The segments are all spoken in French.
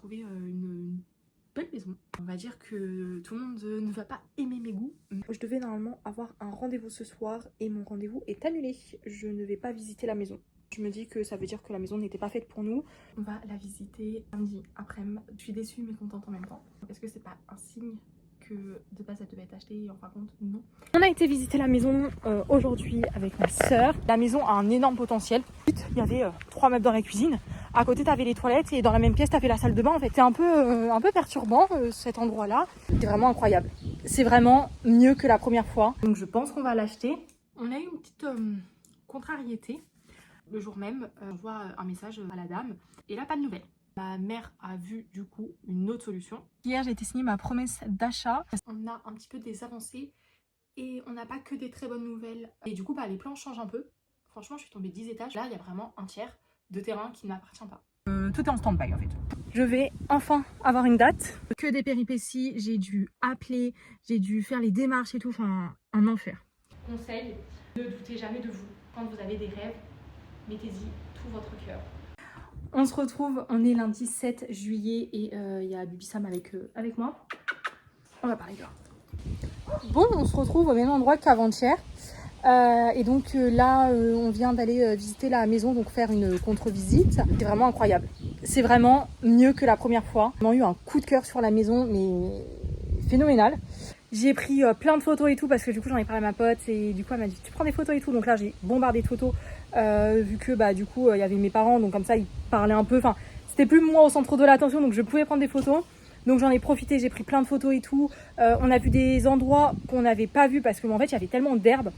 trouvé une belle maison. On va dire que tout le monde ne va pas aimer mes goûts. Je devais normalement avoir un rendez-vous ce soir et mon rendez-vous est annulé. Je ne vais pas visiter la maison. Je me dis que ça veut dire que la maison n'était pas faite pour nous. On va la visiter samedi après-midi. Je suis déçue mais contente en même temps. Est-ce que c'est pas un signe que de base elle devait être achetée et en fin de compte non? On a été visiter la maison aujourd'hui avec ma soeur. La maison a un énorme potentiel. Il y avait 3 meubles dans la cuisine. À côté t'avais les toilettes et dans la même pièce t'avais la salle de bain. En fait c'est un peu perturbant cet endroit là. C'est vraiment incroyable. C'est vraiment mieux que la première fois. Donc je pense qu'on va l'acheter. On a eu une petite contrariété. Le jour même, on voit un message à la dame et là pas de nouvelles. Ma mère a vu du coup une autre solution. Hier j'ai été signer ma promesse d'achat. On a un petit peu des avancées et on n'a pas que des très bonnes nouvelles. Et du coup les plans changent un peu. Franchement je suis tombée 10 étages. Là il y a vraiment un tiers de terrain qui ne m'appartient pas. Tout est en stand-by en fait. Je vais enfin avoir une date. Que des péripéties, j'ai dû appeler, j'ai dû faire les démarches et tout, enfin un enfer. Conseil, ne doutez jamais de vous. Quand vous avez des rêves, mettez-y tout votre cœur. On se retrouve, on est lundi 7 juillet et il y a Bibi Sam avec moi. On va parler dehors. Bon, on se retrouve au même endroit qu'avant-hier. Et donc là, on vient d'aller visiter la maison, donc faire une contre-visite. C'est vraiment incroyable. C'est vraiment mieux que la première fois. J'ai eu un coup de cœur sur la maison, mais phénoménal. J'ai pris plein de photos et tout parce que du coup j'en ai parlé à ma pote et du coup elle m'a dit tu prends des photos et tout. Donc là j'ai bombardé de photos vu que du coup il y avait mes parents, donc comme ça ils parlaient un peu. Enfin c'était plus moi au centre de l'attention, donc je pouvais prendre des photos. Donc j'en ai profité, j'ai pris plein de photos et tout. On a vu des endroits qu'on n'avait pas vus parce que en fait il y avait tellement d'herbe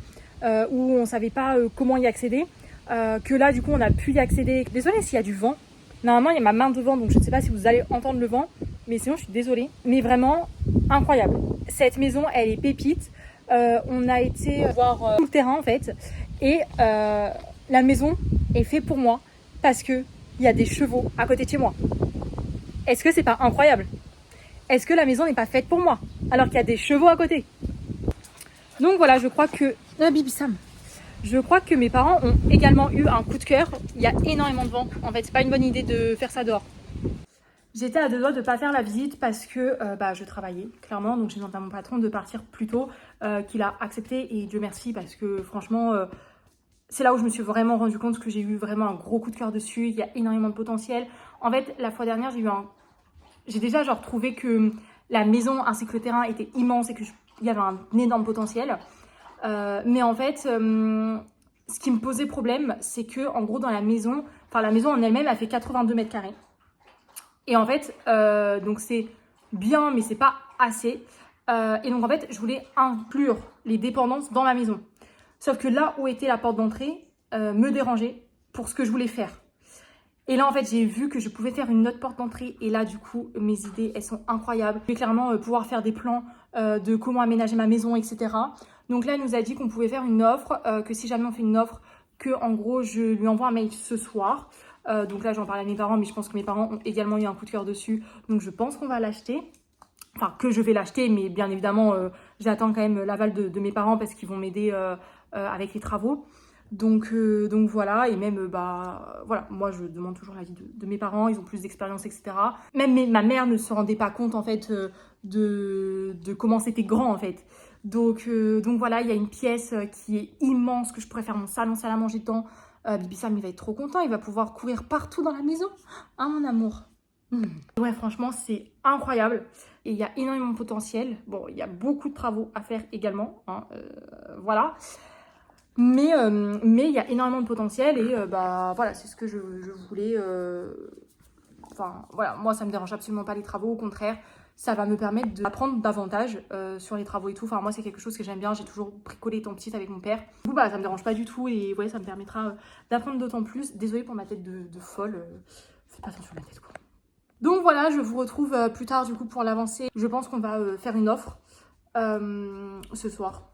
où on savait pas comment y accéder que là du coup on a pu y accéder. Désolée s'il y a du vent. Normalement il y a ma main devant donc je ne sais pas si vous allez entendre le vent. Mais sinon je suis désolée. Mais vraiment incroyable. Cette maison elle est pépite. On a été voir tout le terrain en fait. Et la maison est faite pour moi parce qu'il y a des chevaux à côté de chez moi. Est-ce que c'est pas incroyable? Est-ce que la maison n'est pas faite pour moi alors qu'il y a des chevaux à côté? Donc voilà, je crois que... Bibi Sam. Je crois que mes parents ont également eu un coup de cœur. Il y a énormément de vent. En fait, c'est pas une bonne idée de faire ça dehors. J'étais à deux doigts de ne pas faire la visite parce que je travaillais, clairement. Donc j'ai demandé à mon patron de partir plus tôt, qu'il a accepté. Et Dieu merci parce que franchement, c'est là où je me suis vraiment rendu compte que j'ai eu vraiment un gros coup de cœur dessus. Il y a énormément de potentiel. En fait, la fois dernière, j'ai déjà trouvé que la maison ainsi que le terrain était immense et qu'il y avait un énorme potentiel. Mais en fait, ce qui me posait problème, c'est que en gros dans la maison en elle-même, elle fait 82 mètres carrés. Et en fait, donc c'est bien, mais c'est pas assez. Et donc en fait, je voulais inclure les dépendances dans la maison. Sauf que là où était la porte d'entrée, me dérangeait pour ce que je voulais faire. Et là, en fait, j'ai vu que je pouvais faire une autre porte d'entrée. Et là, du coup, mes idées, elles sont incroyables. Je vais clairement pouvoir faire des plans de comment aménager ma maison, etc. Donc là, elle nous a dit qu'on pouvait faire une offre, que si jamais on fait une offre, que en gros, je lui envoie un mail ce soir. Donc là, j'en parle à mes parents, mais je pense que mes parents ont également eu un coup de cœur dessus. Donc je pense qu'on va l'acheter. Enfin, que je vais l'acheter, mais bien évidemment, j'attends quand même l'aval de mes parents parce qu'ils vont m'aider avec les travaux. Donc voilà, et même voilà, moi je demande toujours l'avis de mes parents, ils ont plus d'expérience, etc. Même ma mère ne se rendait pas compte en fait de comment c'était grand en fait. Donc voilà, il y a une pièce qui est immense, que je pourrais faire mon salon, salle à manger dedans. Bibi Sam il va être trop content, il va pouvoir courir partout dans la maison. Hein mon amour. Ouais, franchement, c'est incroyable. Et il y a énormément de potentiel. Bon, il y a beaucoup de travaux à faire également. Hein, voilà. Mais il y a énormément de potentiel. Et voilà, c'est ce que je voulais. Enfin, voilà, moi, ça me dérange absolument pas les travaux. Au contraire, ça va me permettre d'apprendre davantage sur les travaux et tout. Enfin, moi, c'est quelque chose que j'aime bien. J'ai toujours bricolé étant petite avec mon père. Du coup, ça me dérange pas du tout. Et ouais, ça me permettra d'apprendre d'autant plus. Désolée pour ma tête de folle. Faites pas attention à ma tête, quoi. Donc voilà, je vous retrouve plus tard du coup pour l'avancée. Je pense qu'on va faire une offre ce soir.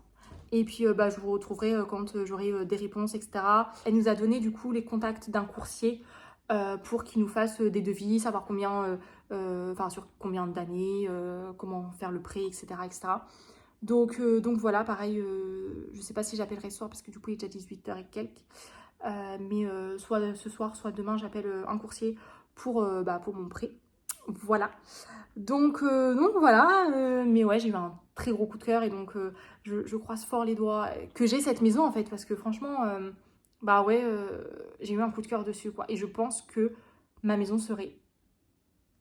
Et puis je vous retrouverai quand j'aurai des réponses, etc. Elle nous a donné du coup les contacts d'un coursier pour qu'il nous fasse des devis, savoir combien, sur combien d'années, comment faire le prêt, etc. etc. Donc voilà, pareil, je sais pas si j'appellerai ce soir parce que du coup il est déjà 18h et quelques. Mais soit ce soir, soit demain, j'appelle un coursier pour mon prêt. Voilà. Donc voilà, mais ouais, j'ai eu un très gros coup de cœur et donc je croise fort les doigts que j'ai cette maison en fait parce que franchement, bah ouais, j'ai eu un coup de cœur dessus quoi. Et je pense que ma maison serait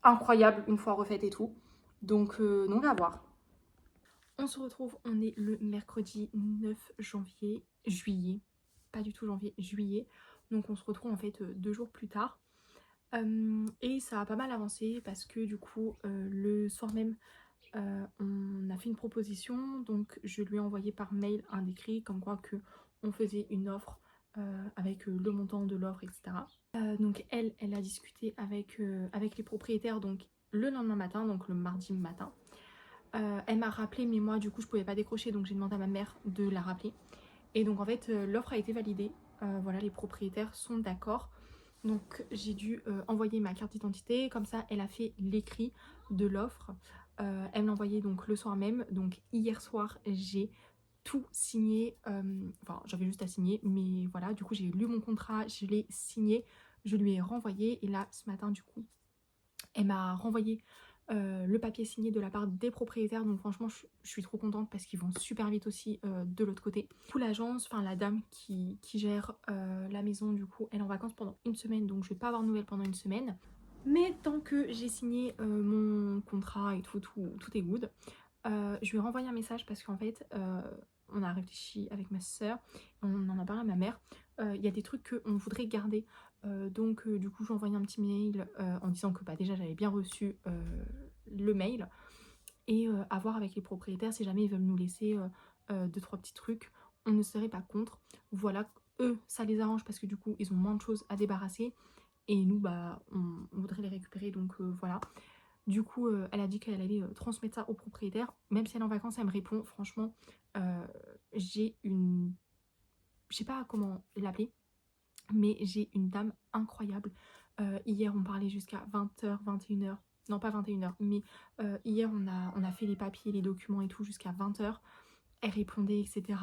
incroyable une fois refaite et tout. Donc à voir. On se retrouve, on est le mercredi 9 janvier, juillet, pas du tout janvier, juillet. Donc on se retrouve en fait 2 jours plus tard. Et ça a pas mal avancé parce que du coup, le soir même, on a fait une proposition. Donc je lui ai envoyé par mail un écrit comme quoi que on faisait une offre avec le montant de l'offre, etc. Donc elle a discuté avec les propriétaires donc le lendemain matin, donc le mardi matin. Elle m'a rappelé, mais moi du coup je pouvais pas décrocher, donc j'ai demandé à ma mère de la rappeler. Et donc en fait l'offre a été validée. Voilà, les propriétaires sont d'accord. Donc j'ai dû envoyer ma carte d'identité, comme ça elle a fait l'écrit de l'offre. Elle m'a envoyé donc le soir même, donc hier soir j'ai tout signé, enfin j'avais juste à signer, mais voilà, du coup j'ai lu mon contrat, je l'ai signé, je lui ai renvoyé et là ce matin du coup elle m'a renvoyé le papier signé de la part des propriétaires, donc franchement je suis trop contente parce qu'ils vont super vite aussi de l'autre côté. Du coup l'agence, enfin la dame qui gère la maison du coup elle est en vacances pendant une semaine, donc je vais pas avoir de nouvelles pendant une semaine. Mais tant que j'ai signé mon contrat et tout est good, je lui ai renvoyé un message parce qu'en fait on a réfléchi avec ma soeur, on en a parlé à ma mère, il y a des trucs qu'on voudrait garder. Donc du coup j'ai envoyé un petit mail en disant que bah, déjà j'avais bien reçu le mail et à voir avec les propriétaires si jamais ils veulent nous laisser 2-3 petits trucs, on ne serait pas contre. Voilà, eux ça les arrange parce que du coup ils ont moins de choses à débarrasser et nous bah on voudrait les récupérer, donc voilà. Du coup elle a dit qu'elle allait transmettre ça aux propriétaires, même si elle est en vacances elle me répond. Franchement j'ai une, je sais pas comment l'appeler, mais j'ai une dame incroyable. Hier, on parlait jusqu'à 20h, 21h. Non, pas 21h, mais hier, on a fait les papiers, les documents et tout jusqu'à 20h. Elle répondait, etc.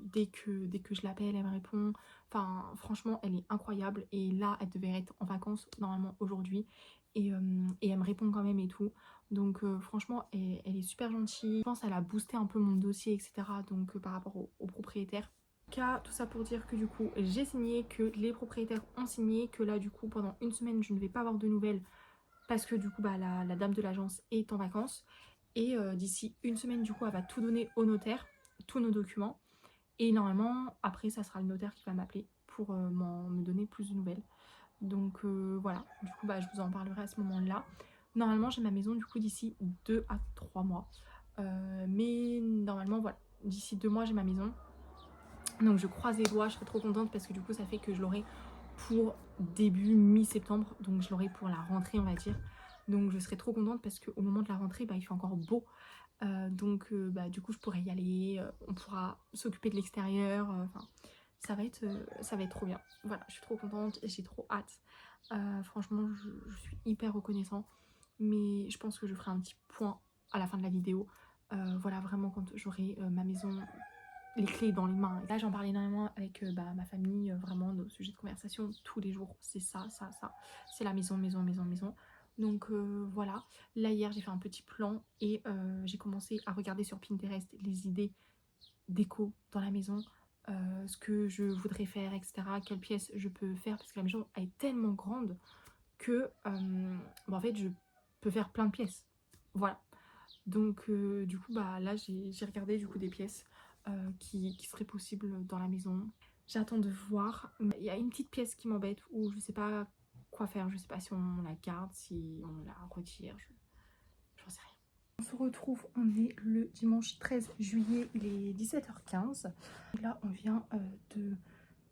Dès que je l'appelle, elle me répond. Enfin, franchement, elle est incroyable. Et là, elle devait être en vacances, normalement, aujourd'hui. Et elle me répond quand même et tout. Donc, franchement, elle est super gentille. Je pense qu'elle a boosté un peu mon dossier, etc. Donc, par rapport au propriétaire. Tout ça pour dire que du coup j'ai signé, que les propriétaires ont signé, que là du coup pendant une semaine je ne vais pas avoir de nouvelles parce que du coup bah, la dame de l'agence est en vacances et d'ici une semaine du coup elle va tout donner au notaire, tous nos documents, et normalement après ça sera le notaire qui va m'appeler pour me donner plus de nouvelles. Donc voilà, du coup bah, je vous en parlerai à ce moment là. Normalement j'ai ma maison du coup d'ici 2 à 3 mois. Mais normalement voilà, d'ici 2 mois j'ai ma maison. Donc je croise les doigts, je serais trop contente parce que du coup ça fait que je l'aurai pour début mi-septembre, donc je l'aurai pour la rentrée on va dire. Donc je serais trop contente parce qu'au moment de la rentrée bah, il fait encore beau. Bah, du coup je pourrais y aller, on pourra s'occuper de l'extérieur, enfin ça va être trop bien. Voilà, je suis trop contente et j'ai trop hâte. Franchement je suis hyper reconnaissant, mais je pense que je ferai un petit point à la fin de la vidéo. Voilà, vraiment quand j'aurai ma maison, les clés dans les mains. Là j'en parlais énormément avec bah, ma famille, vraiment nos sujets de conversation tous les jours, c'est ça, c'est la maison, maison, maison, maison. Donc voilà, là hier j'ai fait un petit plan et j'ai commencé à regarder sur Pinterest les idées déco dans la maison, ce que je voudrais faire, etc. Quelle pièce je peux faire parce que la maison elle est tellement grande que bah, en fait je peux faire plein de pièces. Voilà. Donc du coup bah là j'ai regardé du coup des pièces qui seraient possibles dans la maison. J'attends de voir. Il y a une petite pièce qui m'embête où je sais pas quoi faire. Je sais pas si on la garde, si on la retire. J'en sais rien. On se retrouve, on est le dimanche 13 juillet, il est 17h15. Et là on vient de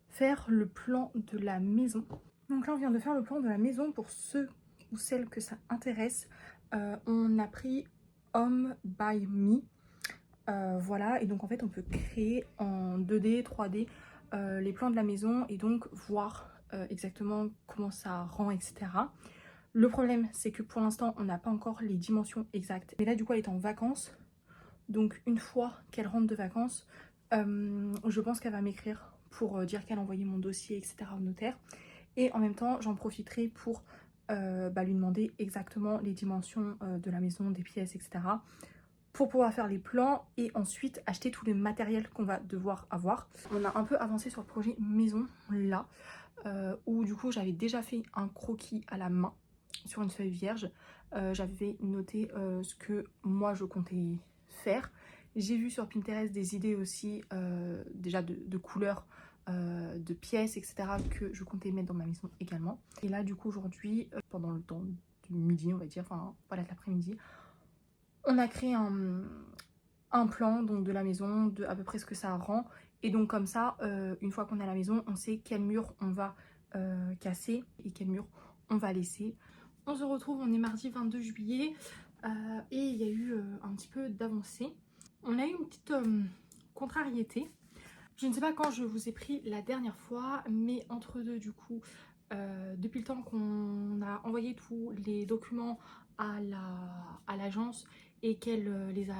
faire le plan de la maison. Donc là on vient de faire le plan de la maison pour ceux ou celles que ça intéresse. On a pris Home by Me. Voilà, et donc en fait on peut créer en 2D, 3D les plans de la maison et donc voir exactement comment ça rend, etc. Le problème c'est que pour l'instant on n'a pas encore les dimensions exactes. Mais là du coup elle est en vacances, donc une fois qu'elle rentre de vacances, je pense qu'elle va m'écrire pour dire qu'elle a envoyé mon dossier, etc. au notaire. Et en même temps j'en profiterai pour lui demander exactement les dimensions de la maison, des pièces, etc. pour pouvoir faire les plans et ensuite acheter tout le matériel qu'on va devoir avoir. On a un peu avancé sur le projet maison là, où du coup j'avais déjà fait un croquis à la main sur une feuille vierge. J'avais noté ce que moi je comptais faire. J'ai vu sur Pinterest des idées aussi déjà de couleurs, de pièces, etc. que je comptais mettre dans ma maison également. Et là du coup aujourd'hui, pendant le temps du midi on va dire, enfin voilà de l'après-midi, on a créé un plan donc de la maison, de à peu près ce que ça rend. Et donc comme ça, une fois qu'on est à la maison, on sait quel mur on va casser et quel mur on va laisser. On se retrouve, on est mardi 22 juillet et il y a eu un petit peu d'avancée. On a eu une petite contrariété. Je ne sais pas quand je vous ai pris la dernière fois, mais entre deux du coup, depuis le temps qu'on a envoyé tous les documents à l'agence et qu'elle les a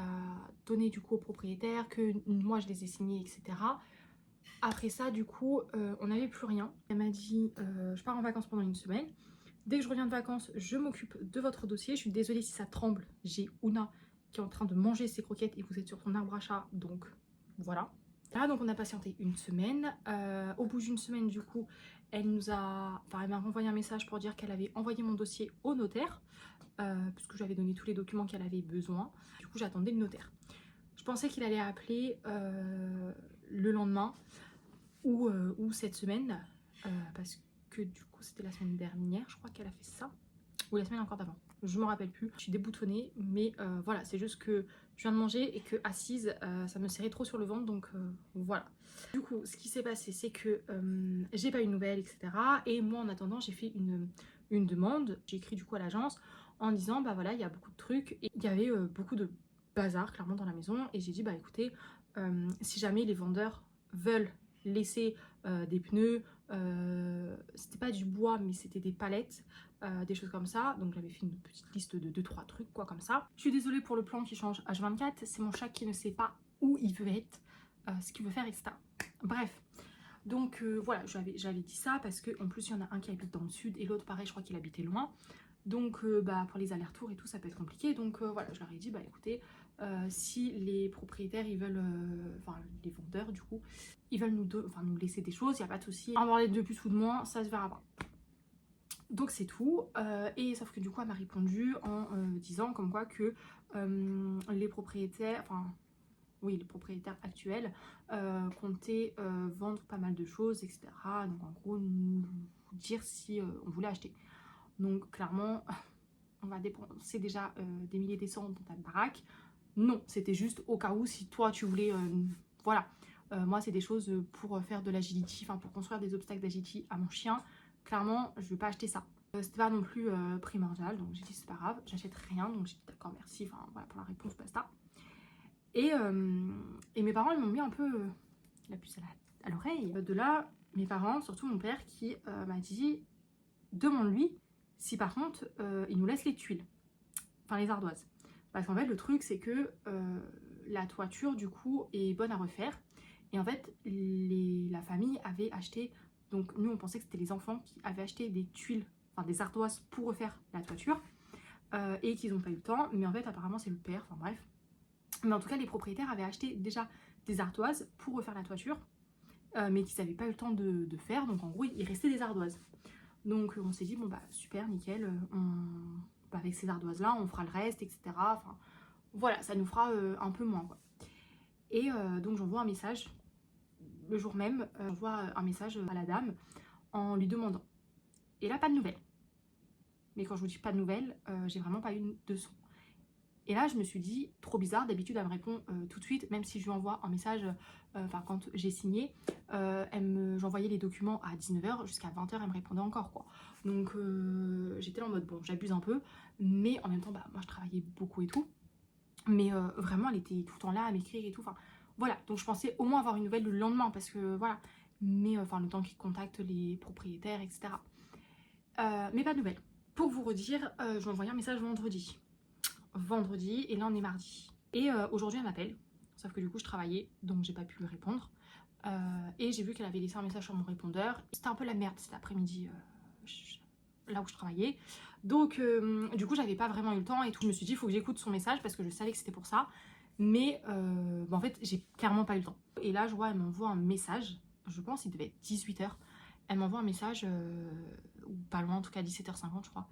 donnés du coup au propriétaire, que moi je les ai signés, etc. Après ça, du coup, on n'avait plus rien. Elle m'a dit, je pars en vacances pendant une semaine. Dès que je reviens de vacances, je m'occupe de votre dossier. Je suis désolée si ça tremble. J'ai Ouna qui est en train de manger ses croquettes et vous êtes sur son arbre à chat, donc voilà. Là, donc on a patienté une semaine. Au bout d'une semaine, du coup, elle m'a renvoyé un message pour dire qu'elle avait envoyé mon dossier au notaire, puisque j'avais donné tous les documents qu'elle avait besoin. Du coup, j'attendais le notaire. Je pensais qu'il allait appeler le lendemain ou cette semaine, parce que du coup, c'était la semaine dernière, je crois qu'elle a fait ça, ou la semaine encore d'avant. Je me rappelle plus, je suis déboutonnée, mais voilà, c'est juste que je viens de manger et que assise, ça me serrait trop sur le ventre, donc voilà. Du coup, ce qui s'est passé, c'est que j'ai pas eu de nouvelles, etc. Et moi, en attendant, j'ai fait une demande. J'ai écrit du coup à l'agence en disant, bah voilà, il y a beaucoup de trucs. Et il y avait beaucoup de bazar, clairement, dans la maison. Et j'ai dit, bah écoutez, si jamais les vendeurs veulent laisser des pneus, c'était pas du bois, mais c'était des palettes, des choses comme ça. Donc j'avais fait une petite liste de 2-3 trucs quoi comme ça. Je suis désolée pour le plan qui change H24, c'est mon chat qui ne sait pas où il veut être, ce qu'il veut faire, etc. Bref, donc voilà, j'avais dit ça parce que en plus il y en a un qui habite dans le sud et l'autre pareil, je crois qu'il habitait loin. Donc pour les allers-retours et tout ça peut être compliqué. Donc voilà, je leur ai dit bah écoutez, si les propriétaires ils veulent, enfin les vendeurs du coup, ils veulent nous laisser des choses, il n'y a pas de souci. Avoir les de plus ou de moins, ça se verra pas. Donc c'est tout, et sauf que du coup elle m'a répondu en disant comme quoi que les propriétaires, enfin oui les propriétaires actuels comptaient vendre pas mal de choses, etc. Donc en gros nous dire si on voulait acheter. Donc clairement on va dépenser déjà des milliers des cents dans ta baraque. Non, c'était juste au cas où si toi tu voulais, voilà. Moi c'est des choses pour faire de l'agility, enfin pour construire des obstacles d'agility à mon chien. Clairement, je vais pas acheter ça. C'était pas non plus primordial, donc j'ai dit c'est pas grave, j'achète rien, donc j'ai dit d'accord, merci, enfin voilà pour la réponse, basta. Et mes parents ils m'ont mis un peu la puce à l'oreille. De là, mes parents, surtout mon père, qui m'a dit demande-lui si par contre il nous laisse les tuiles, enfin les ardoises. Parce qu'en fait le truc c'est que la toiture du coup est bonne à refaire. Et en fait la famille avait acheté, donc nous on pensait que c'était les enfants qui avaient acheté des tuiles, enfin des ardoises pour refaire la toiture, et qu'ils n'ont pas eu le temps, mais en fait apparemment c'est le père, enfin bref. Mais en tout cas les propriétaires avaient acheté déjà des ardoises pour refaire la toiture, mais qu'ils n'avaient pas eu le temps de faire, donc en gros il restait des ardoises. Donc on s'est dit bon bah super, nickel, avec ces ardoises là on fera le reste, etc. Enfin voilà, ça nous fera un peu moins quoi. Et donc j'envoie un message le jour même, j'envoie un message à la dame en lui demandant. Et là pas de nouvelles. Mais quand je vous dis pas de nouvelles, j'ai vraiment pas eu de son. Et là je me suis dit trop bizarre, d'habitude elle me répond tout de suite, même si je lui envoie un message, quand j'ai signé, j'envoyais les documents à 19h, jusqu'à 20h elle me répondait encore quoi. Donc j'étais là en mode bon j'abuse un peu, mais en même temps bah moi je travaillais beaucoup et tout. Mais vraiment elle était tout le temps là à m'écrire et tout, enfin voilà. Donc je pensais au moins avoir une nouvelle le lendemain parce que voilà, mais enfin le temps qu'ils contactent les propriétaires, etc. Mais pas de nouvelles. Pour vous redire, je lui ai envoyé un message vendredi, et là on est mardi. Et aujourd'hui elle m'appelle, sauf que du coup je travaillais donc j'ai pas pu lui répondre. Et j'ai vu qu'elle avait laissé un message sur mon répondeur. C'était un peu la merde cet après-midi. là où je travaillais. Donc du coup j'avais pas vraiment eu le temps et tout. Je me suis dit il faut que j'écoute son message parce que je savais que c'était pour ça. Mais en fait j'ai clairement pas eu le temps. Et là je vois elle m'envoie un message, je pense il devait être 18h. Elle m'envoie un message, ou pas loin en tout cas 17h50 je crois,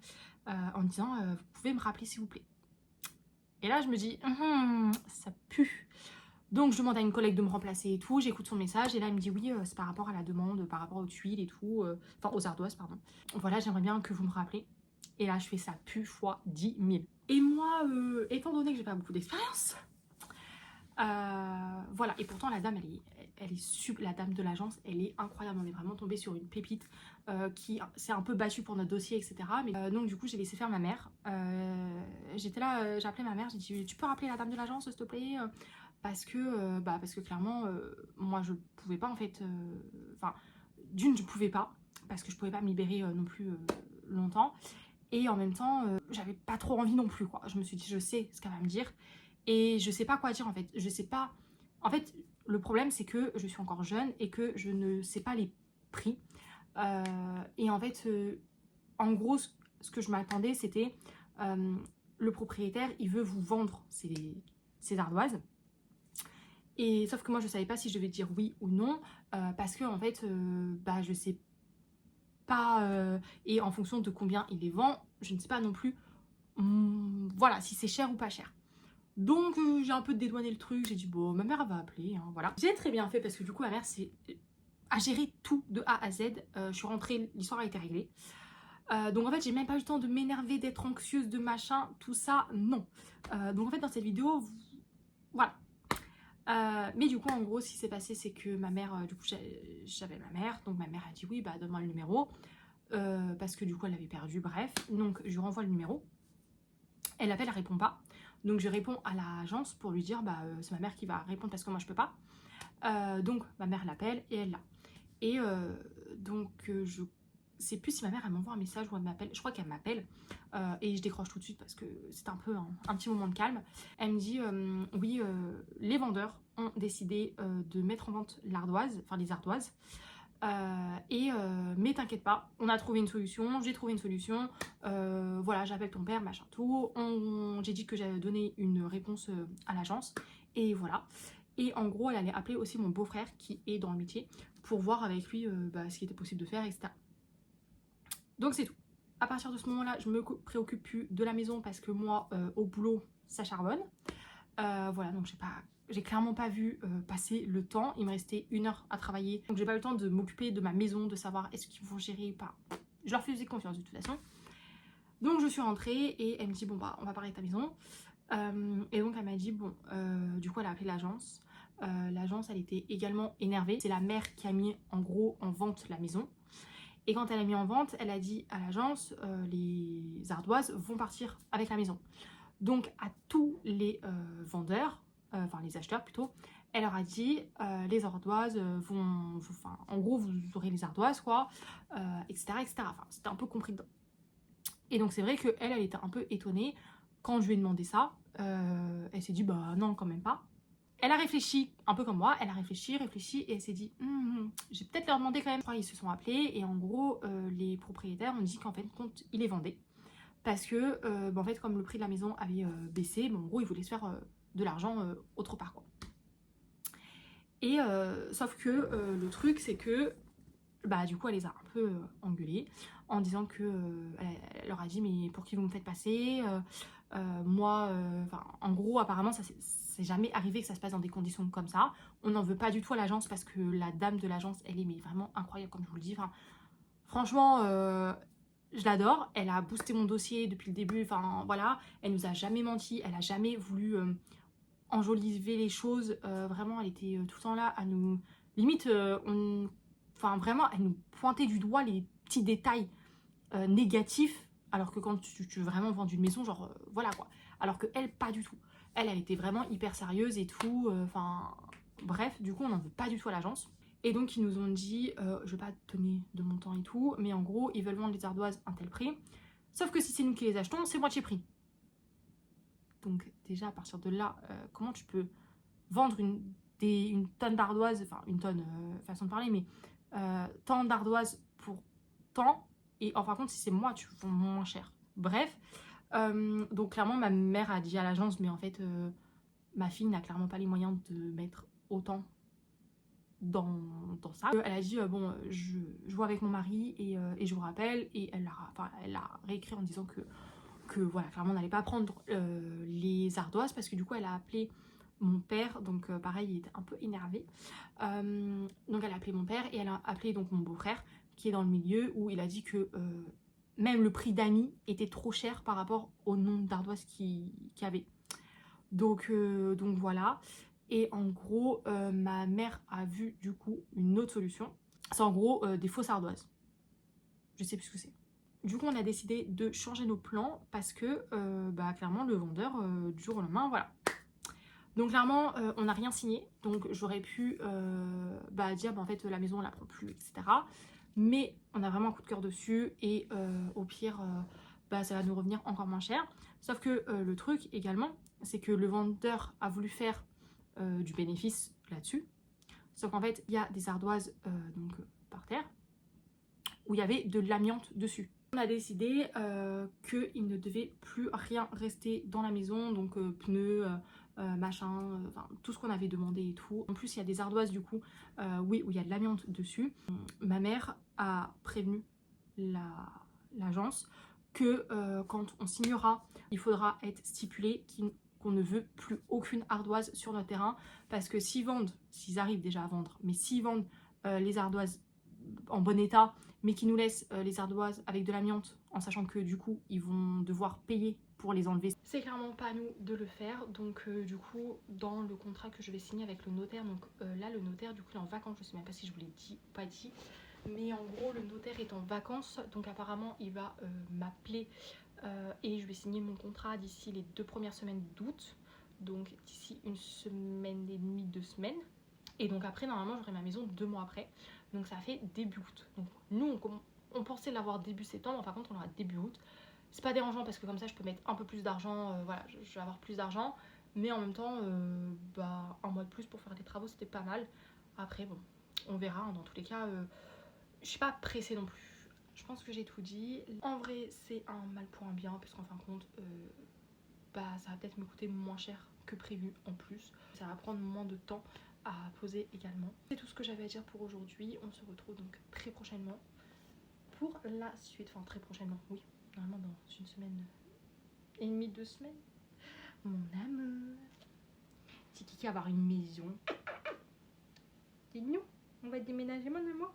en me disant vous pouvez me rappeler s'il vous plaît. Et là je me dis ça pue. Donc je demande à une collègue de me remplacer et tout, j'écoute son message et là elle me dit oui c'est par rapport à la demande, par rapport aux tuiles et tout, enfin aux ardoises pardon. Voilà j'aimerais bien que vous me rappelez. Et là je fais ça pue fois 10 000. Et moi étant donné que j'ai pas beaucoup d'expérience, voilà, et pourtant la dame elle est super, la dame de l'agence elle est incroyable, on est vraiment tombé sur une pépite qui s'est un peu battue pour notre dossier etc. Mais donc du coup j'ai laissé faire ma mère, j'étais là, j'ai appelé ma mère, j'ai dit tu peux rappeler la dame de l'agence s'il te plaît, parce que clairement moi je pouvais pas en fait, enfin d'une je pouvais pas parce que je pouvais pas me libérer non plus longtemps, et en même temps j'avais pas trop envie non plus quoi. Je me suis dit je sais ce qu'elle va me dire et je sais pas quoi dire en fait, je sais pas, en fait le problème c'est que je suis encore jeune et que je ne sais pas les prix, et en fait en gros ce que je m'attendais c'était le propriétaire il veut vous vendre ses ardoises. Et sauf que moi je savais pas si je devais dire oui ou non, parce que en fait je sais pas, et en fonction de combien il les vend je ne sais pas non plus, voilà, si c'est cher ou pas cher. Donc j'ai un peu dédouané le truc, j'ai dit bon ma mère elle va appeler hein, voilà. J'ai très bien fait parce que du coup ma mère a géré tout de A à Z, je suis rentrée, l'histoire a été réglée. Donc en fait j'ai même pas eu le temps de m'énerver, d'être anxieuse, de machin, tout ça, non. Donc en fait dans cette vidéo, voilà. Mais du coup en gros ce qui s'est passé c'est que ma mère, du coup j'avais ma mère, donc ma mère a dit oui bah donne-moi le numéro, parce que du coup elle avait perdu, bref, donc je lui renvoie le numéro, elle appelle, elle répond pas, donc je réponds à l'agence pour lui dire c'est ma mère qui va répondre parce que moi je peux pas, donc ma mère l'appelle et elle l'a, et donc je sais plus si ma mère elle m'envoie un message ou elle m'appelle, je crois qu'elle m'appelle, et je décroche tout de suite parce que c'est un peu un petit moment de calme. Elle me dit oui les vendeurs ont décidé de mettre en vente l'ardoise, enfin les ardoises, mais t'inquiète pas, on a trouvé une solution, j'ai trouvé une solution, voilà j'appelle ton père machin tout, j'ai dit que j'allais donner une réponse à l'agence et voilà. Et en gros elle allait appeler aussi mon beau-frère qui est dans le métier pour voir avec lui ce qui était possible de faire etc. Donc c'est tout. À partir de ce moment-là, je me préoccupe plus de la maison parce que moi, au boulot, ça charbonne. Voilà, donc j'ai clairement pas vu passer le temps. Il me restait 1 heure à travailler. Donc j'ai pas eu le temps de m'occuper de ma maison, de savoir est-ce qu'ils vont gérer ou pas. Je leur faisais confiance de toute façon. Donc je suis rentrée et elle me dit bon bah on va parler de ta maison. Et donc elle m'a dit bon, du coup elle a appelé l'agence. L'agence elle était également énervée. C'est la mère qui a mis en gros en vente la maison. Et quand elle a mis en vente, elle a dit à l'agence, les ardoises vont partir avec la maison. Donc à tous les vendeurs, enfin les acheteurs plutôt, elle leur a dit les ardoises vont, enfin en gros vous aurez les ardoises quoi, etc. etc. Enfin c'était un peu compris dedans. Et donc c'est vrai qu'elle, elle était un peu étonnée quand je lui ai demandé ça. Elle s'est dit bah non quand même pas. Elle a réfléchi, un peu comme moi, elle a réfléchi, et elle s'est dit je vais peut-être leur demander quand même. Ils se sont appelés et en gros les propriétaires ont dit qu'en fait compte ils les vendaient. Parce que en fait comme le prix de la maison avait baissé, en gros ils voulaient se faire de l'argent autre part quoi. Et sauf que le truc c'est que du coup elle les a un peu engueulés en disant que elle leur a dit mais pour qui vous me faites passer, moi en gros apparemment ça c'est jamais arrivé que ça se passe dans des conditions comme ça. On n'en veut pas du tout à l'agence parce que la dame de l'agence elle est mais vraiment incroyable comme je vous le dis, enfin, franchement je l'adore, elle a boosté mon dossier depuis le début, enfin voilà, elle nous a jamais menti, elle a jamais voulu enjoliver les choses, vraiment elle était tout le temps là à nous, limite enfin vraiment elle nous pointait du doigt les petits détails négatifs, alors que quand tu veux vraiment vendre une maison, genre voilà quoi, alors que elle pas du tout, elle était vraiment hyper sérieuse et tout, enfin bref, du coup on n'en veut pas du tout à l'agence. Et donc ils nous ont dit, je vais pas te donner de montant et tout, mais en gros ils veulent vendre les ardoises à un tel prix, sauf que si c'est nous qui les achetons, c'est moitié prix. Donc déjà à partir de là, comment tu peux vendre une tonne d'ardoises, enfin une tonne, façon de parler, mais tant d'ardoises pour tant, et en fin de compte si c'est moi tu vends moins cher. Bref, donc clairement ma mère a dit à l'agence mais en fait ma fille n'a clairement pas les moyens de mettre autant dans ça. Elle a dit bon je vois avec mon mari et je vous rappelle, et elle a réécrit en disant que voilà, clairement on n'allait pas prendre les ardoises, parce que du coup elle a appelé mon père, donc pareil il était un peu énervé, donc elle a appelé mon père et elle a appelé donc mon beau-frère qui est dans le milieu, où il a dit que même le prix d'amis était trop cher par rapport au nombre d'ardoises qu'il y avait. Donc voilà. Et en gros, ma mère a vu du coup une autre solution. C'est en gros des fausses ardoises. Je sais plus ce que c'est. Du coup, on a décidé de changer nos plans parce que bah, clairement, le vendeur, du jour au lendemain, voilà. Donc clairement, on n'a rien signé. Donc j'aurais pu bah, dire, bah, en fait, la maison, on la prend plus, etc. Mais on a vraiment un coup de cœur dessus. Et au pire, bah, ça va nous revenir encore moins cher. Sauf que le truc également, c'est que le vendeur a voulu faire du bénéfice là-dessus. Sauf qu'en fait, il y a des ardoises donc, par terre où il y avait de l'amiante dessus. On a décidé qu'il ne devait plus rien rester dans la maison, donc pneus, machin, enfin tout ce qu'on avait demandé et tout. En plus, il y a des ardoises du coup, oui, où il y a de l'amiante dessus. Ma mère a prévenu l'agence que quand on signera, il faudra être stipulé qu'on ne veut plus aucune ardoise sur notre terrain, parce que s'ils vendent, s'ils arrivent déjà à vendre, mais s'ils vendent les ardoises en bon état, mais qui nous laissent les ardoises avec de l'amiante, en sachant que du coup ils vont devoir payer pour les enlever. C'est clairement pas à nous de le faire, donc du coup dans le contrat que je vais signer avec le notaire, donc là le notaire du coup il est en vacances, je sais même pas si je vous l'ai dit ou pas dit, mais en gros le notaire est en vacances, donc apparemment il va m'appeler et je vais signer mon contrat d'ici les 2 premières semaines d'août, donc d'ici 1 semaine et demie, 2 semaines. Et donc après, normalement, j'aurai ma maison 2 mois après. Donc ça fait début août. Donc nous, on pensait l'avoir début septembre. Enfin, contre, on l'aura début août. C'est pas dérangeant parce que comme ça, je peux mettre un peu plus d'argent. Voilà, je vais avoir plus d'argent. Mais en même temps, bah, un mois de plus pour faire des travaux, c'était pas mal. Après, bon, on verra. Dans tous les cas, je suis pas pressée non plus. Je pense que j'ai tout dit. En vrai, c'est un mal pour un bien. Parce qu'en fin de compte, bah, ça va peut-être me coûter moins cher que prévu en plus. Ça va prendre moins de temps à poser également. C'est tout ce que j'avais à dire pour aujourd'hui. On se retrouve donc très prochainement pour la suite. Enfin très prochainement, oui. Normalement dans 1 semaine et demie, 2 semaines. Mon amour. C'est qui va avoir une maison. C'est nous. On va déménager mon amour.